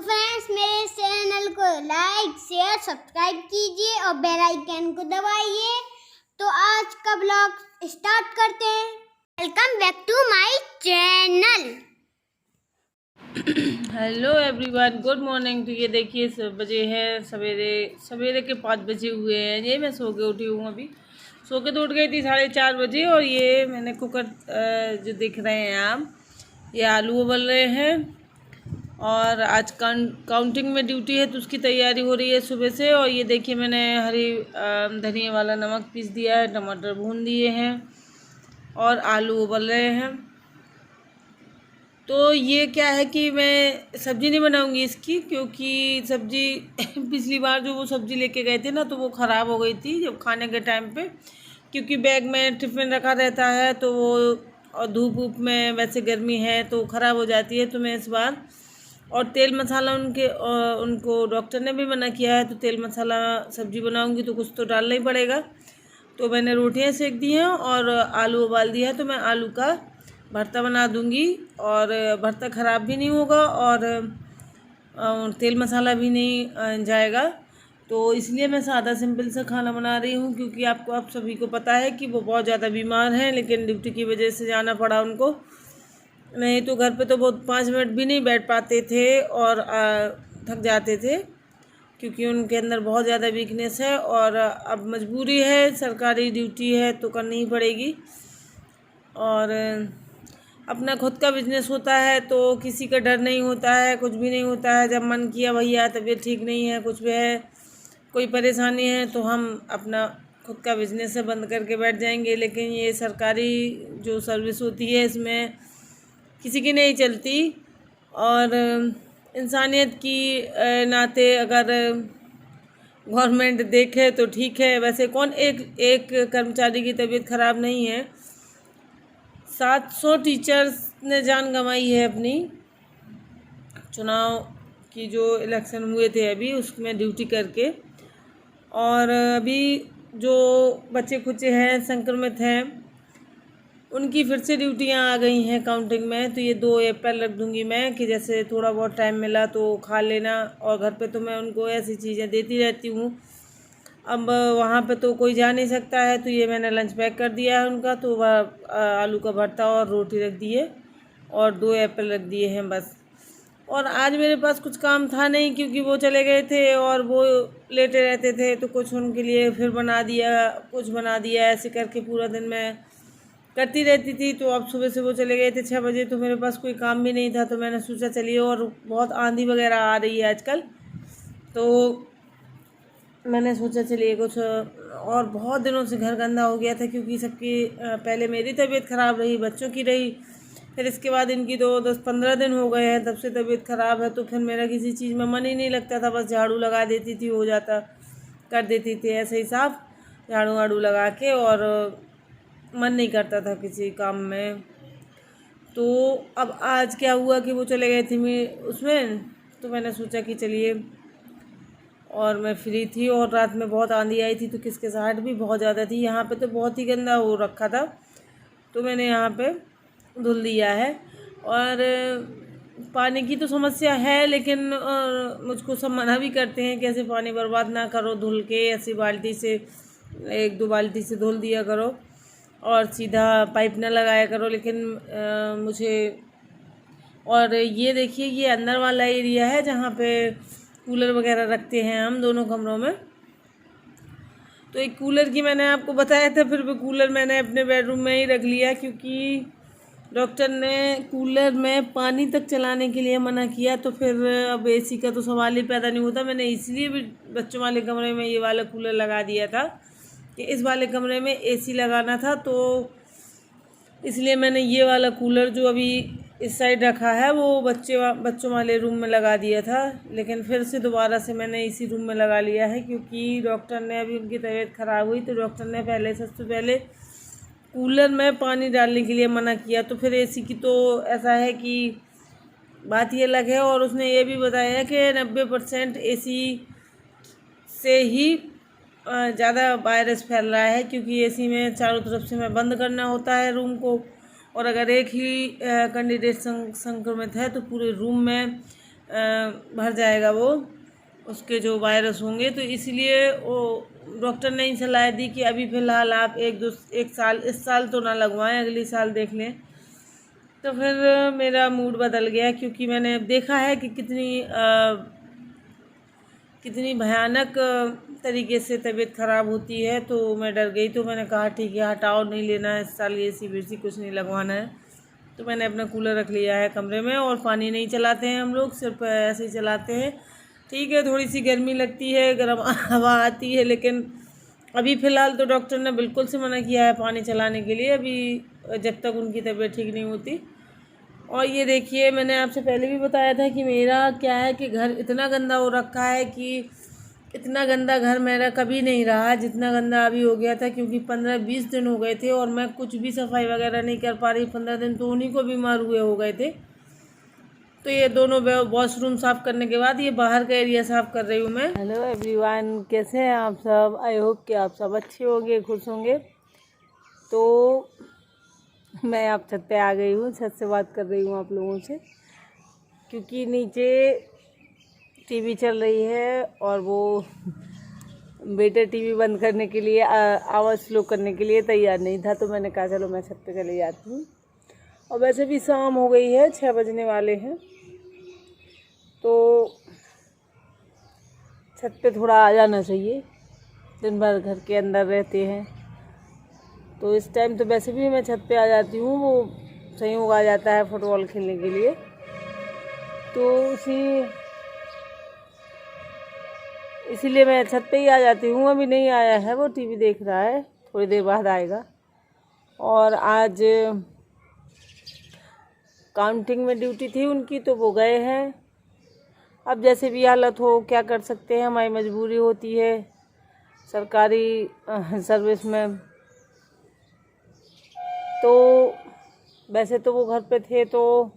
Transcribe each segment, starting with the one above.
Friends, मेरे channel को like share subscribe कीजिए और बेल आइकन को दबाइए। तो आज का ब्लॉग स्टार्ट करते हैं। Welcome back to my channel. Hello everyone, good morning. तो ये देखिए बजे हैं सवेरे के 5 बजे हुए हैं। ये मैं सो के उठी हूँ, अभी सो के तो उठ गई थी 4:30 बजे। और ये मैंने कुकर जो देख रहे हैं आप, ये आलू उबल रहे हैं। और आज काउंटिंग में ड्यूटी है तो उसकी तैयारी हो रही है सुबह से। और ये देखिए मैंने हरी धनिया वाला नमक पीस दिया है, टमाटर भून दिए हैं और आलू उबल रहे हैं। तो ये क्या है कि मैं सब्ज़ी नहीं बनाऊंगी इसकी, क्योंकि सब्ज़ी पिछली बार जो वो सब्ज़ी लेके गए थे ना, तो वो ख़राब हो गई थी जब खाने के टाइम पे, क्योंकि बैग में टिफ़िन रखा रहता है तो वो, और धूप वूप में वैसे गर्मी है तो ख़राब हो जाती है। तो मैं इस बार, और तेल मसाला उनको डॉक्टर ने भी मना किया है, तो तेल मसाला सब्ज़ी बनाऊंगी तो कुछ तो डालना ही पड़ेगा। तो मैंने रोटियां सेक दी हैं और आलू उबाल दिया है। तो मैं आलू का भरता बना दूंगी, और भरता ख़राब भी नहीं होगा और तेल मसाला भी नहीं जाएगा। तो इसलिए मैं सादा सिंपल सा खाना बना रही हूँ, क्योंकि आप सभी को पता है कि वो बहुत ज़्यादा बीमार हैं, लेकिन ड्यूटी की वजह से जाना पड़ा उनको। नहीं तो घर पे तो बहुत 5 मिनट भी नहीं बैठ पाते थे और थक जाते थे, क्योंकि उनके अंदर बहुत ज़्यादा वीकनेस है। और अब मजबूरी है, सरकारी ड्यूटी है तो करनी ही पड़ेगी। और अपना खुद का बिजनेस होता है तो किसी का डर नहीं होता है, कुछ भी नहीं होता है। जब मन किया भैया तबीयत ठीक नहीं है, कुछ भी है, कोई परेशानी है, तो हम अपना खुद का बिजनेस है बंद करके बैठ जाएंगे। लेकिन ये सरकारी जो सर्विस होती है इसमें किसी की नहीं चलती। और इंसानियत की नाते अगर गवर्नमेंट देखे तो ठीक है। वैसे कौन एक कर्मचारी की तबीयत ख़राब नहीं है। 700 टीचर्स ने जान गंवाई है अपनी, चुनाव की जो इलेक्शन हुए थे अभी उसमें ड्यूटी करके। और अभी जो बच्चे खुचे हैं, संक्रमित हैं, उनकी फिर से ड्यूटियां आ गई हैं काउंटिंग में। तो ये 2 अप्रैल रख दूंगी मैं, कि जैसे थोड़ा बहुत टाइम मिला तो खा लेना। और घर पे तो मैं उनको ऐसी चीज़ें देती रहती हूँ। अब वहाँ पे तो कोई जा नहीं सकता है, तो ये मैंने लंच पैक कर दिया है उनका। तो वह आलू का भरता और रोटी रख दी है और 2 एप्पल रख दिए हैं बस। और आज मेरे पास कुछ काम था नहीं, क्योंकि वो चले गए थे और वो लेटे रहते थे, तो कुछ उनके लिए फिर बना दिया, कुछ बना दिया, ऐसे करके पूरा दिन मैं करती रहती थी। तो अब सुबह से वो चले गए थे 6 बजे, तो मेरे पास कोई काम भी नहीं था। तो मैंने सोचा चलिए, और बहुत आंधी वगैरह आ रही है आजकल, तो मैंने सोचा चलिए कुछ। और बहुत दिनों से घर गंदा हो गया था, क्योंकि सबकी पहले मेरी तबीयत ख़राब रही, बच्चों की रही, फिर इसके बाद इनकी तो 10-15 दिन हो गए हैं तब से तबीयत ख़राब है। तो फिर मेरा किसी चीज़ में मन ही नहीं लगता था, बस झाड़ू लगा देती थी, हो जाता, कर देती थी ऐसे ही साफ झाड़ू वाड़ू लगा के, और मन नहीं करता था किसी काम में। तो अब आज क्या हुआ कि वो चले गए थे उसमें, तो मैंने सोचा कि चलिए, और मैं फ्री थी। और रात में बहुत आंधी आई थी, तो खिसखिसाहट भी बहुत ज़्यादा थी। यहाँ पे तो बहुत ही गंदा हो रखा था, तो मैंने यहाँ पे धुल दिया है। और पानी की तो समस्या है, लेकिन मुझको सब मना भी करते हैं कि ऐसे पानी बर्बाद ना करो, धुल के ऐसी बाल्टी से 1-2 बाल्टी से धुल दिया करो और सीधा पाइप ना लगाया करो। लेकिन मुझे, और ये देखिए ये अंदर वाला एरिया है जहाँ पे कूलर वगैरह रखते हैं हम दोनों कमरों में। तो एक कूलर की मैंने आपको बताया था, फिर भी कूलर मैंने अपने बेडरूम में ही रख लिया, क्योंकि डॉक्टर ने कूलर में पानी तक चलाने के लिए मना किया। तो फिर अब एसी का तो सवाल ही पैदा नहीं होता। मैंने इसलिए भी बच्चों वाले कमरे में ये वाला कूलर लगा दिया था कि इस वाले कमरे में एसी लगाना था, तो इसलिए मैंने ये वाला कूलर जो अभी इस साइड रखा है वो बच्चों वाले रूम में लगा दिया था। लेकिन फिर से दोबारा से मैंने इसी रूम में लगा लिया है, क्योंकि डॉक्टर ने, अभी उनकी तबीयत ख़राब हुई तो डॉक्टर ने सबसे पहले कूलर में पानी डालने के लिए मना किया। तो फिर एसी की तो ऐसा है कि बात ही अलग है। और उसने ये भी बताया कि 90% एसी से ही ज़्यादा वायरस फैल रहा है, क्योंकि एसी में चारों तरफ से मैं बंद करना होता है रूम को। और अगर एक ही कैंडिडेट संक्रमित है तो पूरे रूम में भर जाएगा वो, उसके जो वायरस होंगे। तो इसलिए वो डॉक्टर ने ही सलाह दी कि अभी फ़िलहाल आप एक साल, इस साल तो ना लगवाएं, अगली साल देख लें। तो फिर मेरा मूड बदल गया, क्योंकि मैंने देखा है कि कितनी भयानक तरीके से तबीयत ख़राब होती है। तो मैं डर गई, तो मैंने कहा ठीक है हटाओ, नहीं लेना है इस साल AC वेसी कुछ नहीं लगवाना है। तो मैंने अपना कूलर रख लिया है कमरे में, और पानी नहीं चलाते हैं हम लोग, सिर्फ ऐसे ही चलाते हैं। ठीक है, थोड़ी सी गर्मी लगती है, गर्म हवा आती है, लेकिन अभी फ़िलहाल तो डॉक्टर ने बिल्कुल से मना किया है पानी चलाने के लिए, अभी जब तक उनकी तबीयत ठीक नहीं होती। और ये देखिए, मैंने आपसे पहले भी बताया था कि मेरा क्या है कि घर इतना गंदा हो रखा है कि इतना गंदा घर मेरा कभी नहीं रहा जितना गंदा अभी हो गया था। क्योंकि 15-20 दिन हो गए थे और मैं कुछ भी सफाई वगैरह नहीं कर पा रही। 15 दिन तो उन्हीं को बीमार हुए हो गए थे। तो ये दोनों वॉशरूम साफ़ करने के बाद ये बाहर का एरिया साफ़ कर रही हूँ मैं। हेलो एवरीवन, कैसे हैं आप सब? आई होप कि आप सब अच्छे होंगे, खुश होंगे। तो मैं आप छत पे आ गई हूँ, छत से बात कर रही हूँ आप लोगों से, क्योंकि नीचे टीवी चल रही है और वो बेटा टीवी बंद करने के लिए, आवाज़ स्लो करने के लिए तैयार नहीं था। तो मैंने कहा चलो मैं छत पे चली जाती हूँ। और वैसे भी शाम हो गई है, 6 बजने वाले हैं, तो छत पे थोड़ा आ जाना चाहिए। दिन भर घर के अंदर रहते हैं, तो इस टाइम तो वैसे भी मैं छत पे आ जाती हूँ, वो संयोग आ जाता है फुटबॉल खेलने के लिए। तो इसीलिए मैं छत पे ही आ जाती हूँ। अभी नहीं आया है, वो टीवी देख रहा है, थोड़ी देर बाद आएगा। और आज काउंटिंग में ड्यूटी थी उनकी, तो वो गए हैं। अब जैसे भी हालत हो, क्या कर सकते हैं, हमारी मजबूरी होती है सरकारी सर्विस में। तो वैसे तो वो घर पे थे तो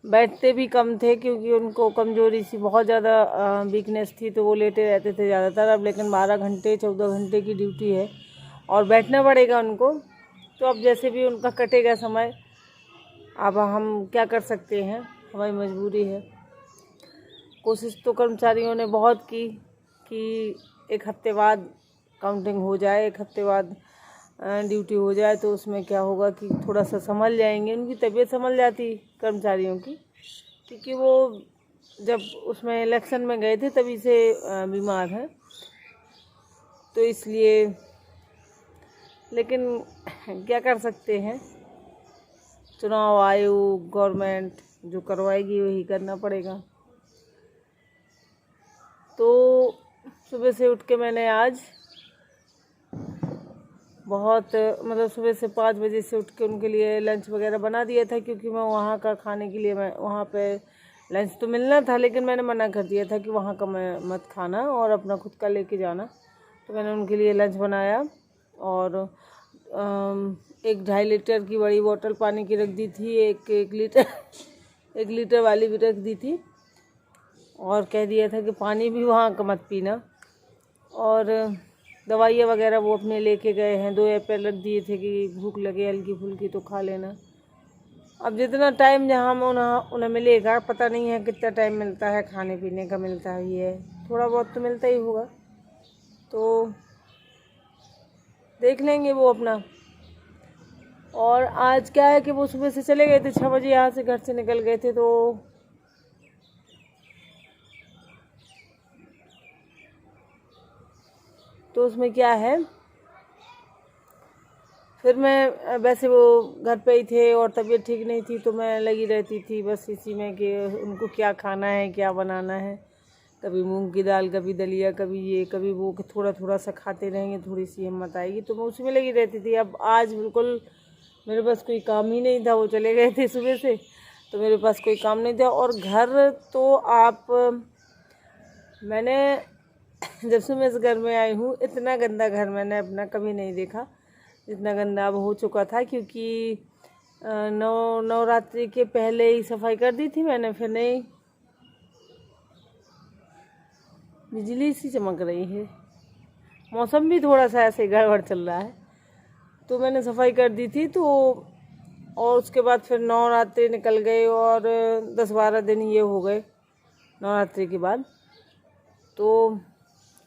बैठते भी कम थे, क्योंकि उनको कमज़ोरी सी बहुत ज़्यादा वीकनेस थी, तो वो लेटे रहते थे ज़्यादातर। अब लेकिन 12 घंटे 14 घंटे की ड्यूटी है और बैठना पड़ेगा उनको। तो अब जैसे भी उनका कटेगा समय, अब हम क्या कर सकते हैं, हमारी मजबूरी है। कोशिश तो कर्मचारियों ने बहुत की कि 1 हफ्ते बाद काउंटिंग हो जाए, 1 हफ्ते बाद ड्यूटी हो जाए, तो उसमें क्या होगा कि थोड़ा सा संभल जाएंगे, उनकी तबीयत संभल जाती कर्मचारियों की। क्योंकि वो जब उसमें इलेक्शन में गए थे तभी से बीमार हैं, तो इसलिए। लेकिन क्या कर सकते हैं, चुनाव आयोग, गवर्नमेंट जो करवाएगी वही करना पड़ेगा। तो सुबह से उठ के मैंने आज मतलब सुबह से 5 बजे से उठ के उनके लिए लंच वगैरह बना दिया था, क्योंकि मैं वहाँ का खाने के लिए, मैं वहाँ पे लंच तो मिलना था, लेकिन मैंने मना कर दिया था कि वहाँ का मैं मत खाना और अपना खुद का लेके जाना। तो मैंने उनके लिए लंच बनाया और 1-2.5 लीटर की बड़ी बोतल पानी की रख दी थी, 1 लीटर वाली भी रख दी थी, और कह दिया था कि पानी भी वहाँ का मत पीना। और दवाइयाँ वगैरह वो अपने लेके गए हैं। 2 एप्पल रख दिए थे कि भूख लगे हल्की फुल्की तो खा लेना। अब जितना टाइम जहाँ उन्हें मिलेगा, पता नहीं है कितना टाइम मिलता है, खाने पीने का मिलता है, ये थोड़ा बहुत तो मिलता ही होगा, तो देख लेंगे वो अपना। और आज क्या है कि वो सुबह से चले गए थे, 6 बजे यहाँ से घर से निकल गए थे। तो उसमें क्या है, फिर मैं वैसे वो घर पे ही थे और तबीयत ठीक नहीं थी, तो मैं लगी रहती थी बस इसी में कि उनको क्या खाना है, क्या बनाना है। कभी मूंग की दाल, कभी दलिया, कभी ये कभी वो, कि थोड़ा थोड़ा सा खाते रहेंगे, थोड़ी सी हिम्मत आएगी। तो मैं उसी में लगी रहती थी। अब आज बिल्कुल मेरे पास कोई काम ही नहीं था, वो चले गए थे सुबह से, तो मेरे पास कोई काम नहीं था। और घर तो मैंने जब से मैं इस घर में आई हूँ, इतना गंदा घर मैंने अपना कभी नहीं देखा जितना गंदा अब हो चुका था। क्योंकि नवरात्रि के पहले ही सफाई कर दी थी मैंने, फिर नहीं, बिजली सी चमक रही है, मौसम भी थोड़ा सा ऐसे गड़बड़ चल रहा है, तो मैंने सफाई कर दी थी। तो और उसके बाद फिर नवरात्रि निकल गए और 10-12 दिन ये हो गए, नवरात्रि के बाद। तो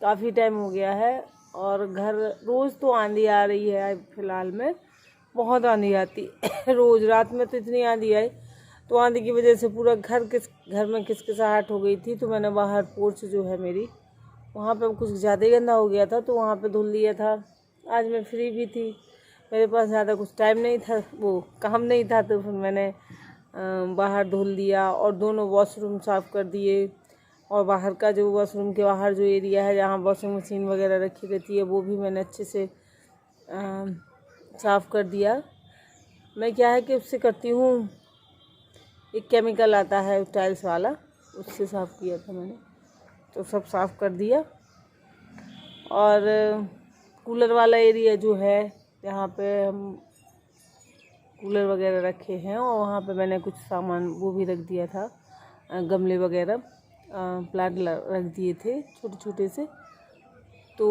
काफ़ी टाइम हो गया है और घर रोज़ तो आंधी आ रही है। फ़िलहाल में बहुत आंधी आती है रोज़। रात में तो इतनी आंधी आई, तो आंधी की वजह से पूरा घर में किचकिचाहट हो गई थी। तो मैंने बाहर पोर्च जो है मेरी, वहाँ पे कुछ ज़्यादा ही गंदा हो गया था, तो वहाँ पे धुल लिया था। आज मैं फ्री भी थी, मेरे पास ज़्यादा कुछ टाइम नहीं था, वो काम नहीं था, तो फिर मैंने बाहर धुल दिया और दोनों वॉशरूम साफ़ कर दिए। और बाहर का जो वॉशरूम के बाहर जो एरिया है जहाँ वॉशिंग मशीन वगैरह रखी रहती है, वो भी मैंने अच्छे से साफ़ कर दिया। मैं क्या है कि उससे करती हूँ, एक केमिकल आता है टाइल्स वाला, उससे साफ़ किया था मैंने, तो सब साफ़ कर दिया। और कूलर वाला एरिया जो है जहाँ पे हम कूलर वगैरह रखे हैं, और वहाँ पे मैंने कुछ सामान वो भी रख दिया था, गमले वगैरह प्लांट रख दिए थे छोटे छोटे से। तो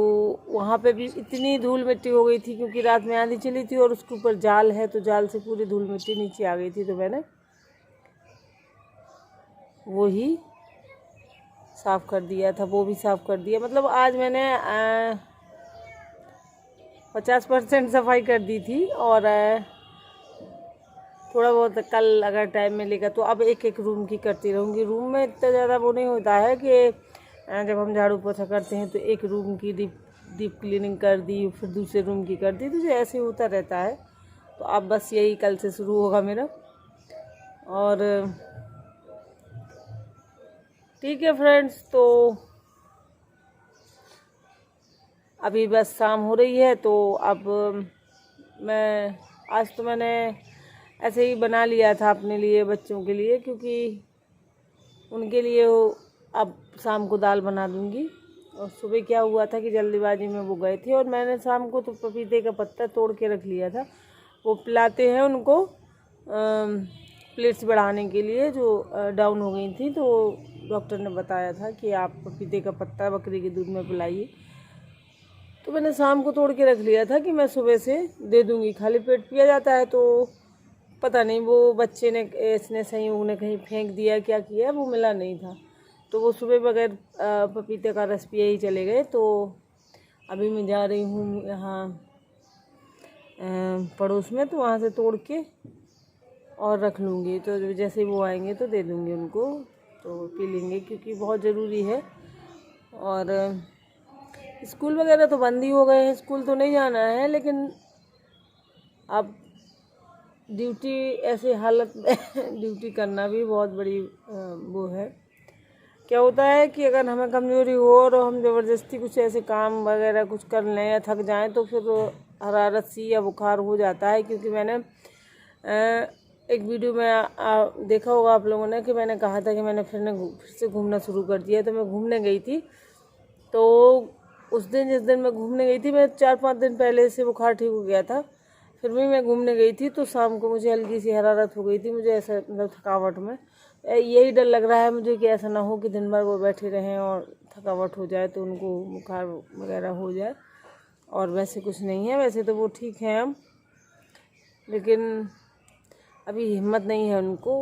वहाँ पे भी इतनी धूल मिट्टी हो गई थी, क्योंकि रात में आंधी चली थी और उसके ऊपर जाल है, तो जाल से पूरी धूल मिट्टी नीचे आ गई थी। तो मैंने वो ही साफ़ कर दिया था, वो भी साफ़ कर दिया। मतलब आज मैंने 50% सफाई कर दी थी, और थोड़ा बहुत कल अगर टाइम मिलेगा तो अब एक एक रूम की करती रहूँगी। रूम में इतना ज़्यादा वो नहीं होता है कि जब हम झाड़ू पोछा करते हैं तो एक रूम की डीप क्लीनिंग कर दी, फिर दूसरे रूम की कर दी, तो जो ऐसे होता रहता है। तो अब बस यही कल से शुरू होगा मेरा। और ठीक है फ्रेंड्स, तो अभी बस शाम हो रही है, तो अब आज तो मैंने ऐसे ही बना लिया था अपने लिए, बच्चों के लिए, क्योंकि उनके लिए अब शाम को दाल बना दूंगी। और सुबह क्या हुआ था कि जल्दीबाजी में वो गए थे, और मैंने शाम को तो पपीते का पत्ता तोड़ के रख लिया था। वो पिलाते हैं उनको प्लेट्स बढ़ाने के लिए, जो डाउन हो गई थी। तो डॉक्टर ने बताया था कि आप पपीते का पत्ता बकरी के दूध में पिलाइए। तो मैंने शाम को तोड़ के रख लिया था कि मैं सुबह से दे दूंगी। खाली पेट पिया जाता है, तो पता नहीं वो बच्चे ने, इसने संयोग ने कहीं फेंक दिया, क्या किया, वो मिला नहीं था। तो वो सुबह बगैर पपीते का रस पिए ही चले गए। तो अभी मैं जा रही हूँ यहाँ पड़ोस में, तो वहाँ से तोड़ के और रख लूँगी। तो जैसे वो आएंगे तो दे दूँगी उनको, तो पी लेंगे, क्योंकि बहुत ज़रूरी है। और स्कूल वगैरह तो बंद ही हो गए हैं, स्कूल तो नहीं जाना है, लेकिन अब ड्यूटी ऐसे हालत में ड्यूटी करना भी बहुत बड़ी वो है। क्या होता है कि अगर हमें कमज़ोरी हो और हम ज़बरदस्ती कुछ ऐसे काम वगैरह कुछ कर लें या थक जाएं, तो फिर हरारत सी या बुखार हो जाता है। क्योंकि मैंने एक वीडियो में देखा होगा आप लोगों ने कि मैंने कहा था कि मैंने फिर से घूमना शुरू कर दिया। तो मैं घूमने गई थी, तो उस दिन जिस दिन मैं घूमने गई थी, मैं 4-5 दिन पहले से बुखार ठीक हो गया था। फिर भी मैं घूमने गई थी, तो शाम को मुझे हल्की सी हरारत हो गई थी, मुझे ऐसा मतलब थकावट में। यही डर लग रहा है मुझे कि ऐसा ना हो कि दिन भर वो बैठे रहें और थकावट हो जाए, तो उनको बुखार वगैरह हो जाए। और वैसे कुछ नहीं है, वैसे तो वो ठीक हैं अब, लेकिन अभी हिम्मत नहीं है उनको,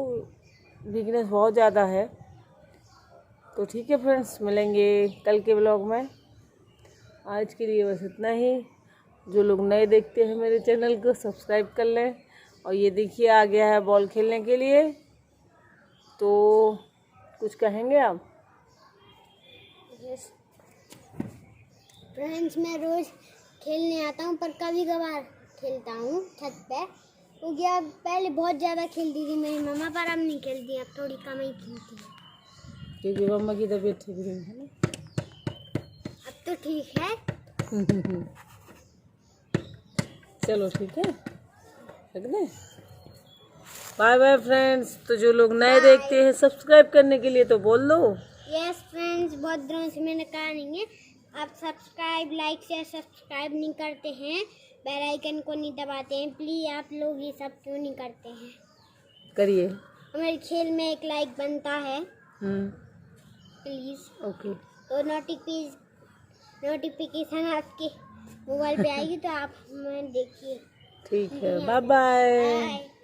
वीकनेस बहुत ज़्यादा है। तो ठीक है फ्रेंड्स, मिलेंगे कल के ब्लॉग में। आज के लिए बस इतना ही। जो लोग नए देखते हैं मेरे चैनल को सब्सक्राइब कर लें। और ये देखिए आ गया है बॉल खेलने के लिए। तो कुछ कहेंगे आप? फ्रेंड्स, मैं रोज़ खेलने आता हूँ, पर कभी कभार खेलता हूँ छत पे, क्योंकि अब पहले बहुत ज़्यादा खेलती थी मेरी मम्मा, पर अब नहीं खेलती, अब थोड़ी कम ही खेलती है, क्योंकि मम्मा की तबीयत ठीक नहीं है ना। अब तो ठीक है। चलो ठीक है, रख दें। Bye bye friends. तो जो लोग नए देखते हैं सब्सक्राइब करने के लिए तो बोल दो। यस फ्रेंड्स, बहुत दिनों से मैंने कहा नहीं है, आप सब्सक्राइब, लाइक, शेयर, सब्सक्राइब नहीं करते हैं, बेल आइकन को नहीं दबाते हैं। प्लीज़ आप लोग ये सब क्यों नहीं करते हैं? करिए, हमारे खेल में एक लाइक बनता है, प्लीज़। ओके। तो नोटिफिकेशन आपके मोबाइल पे आएगी, तो आप हमें देखिए। ठीक है, बाय बाय। बाय।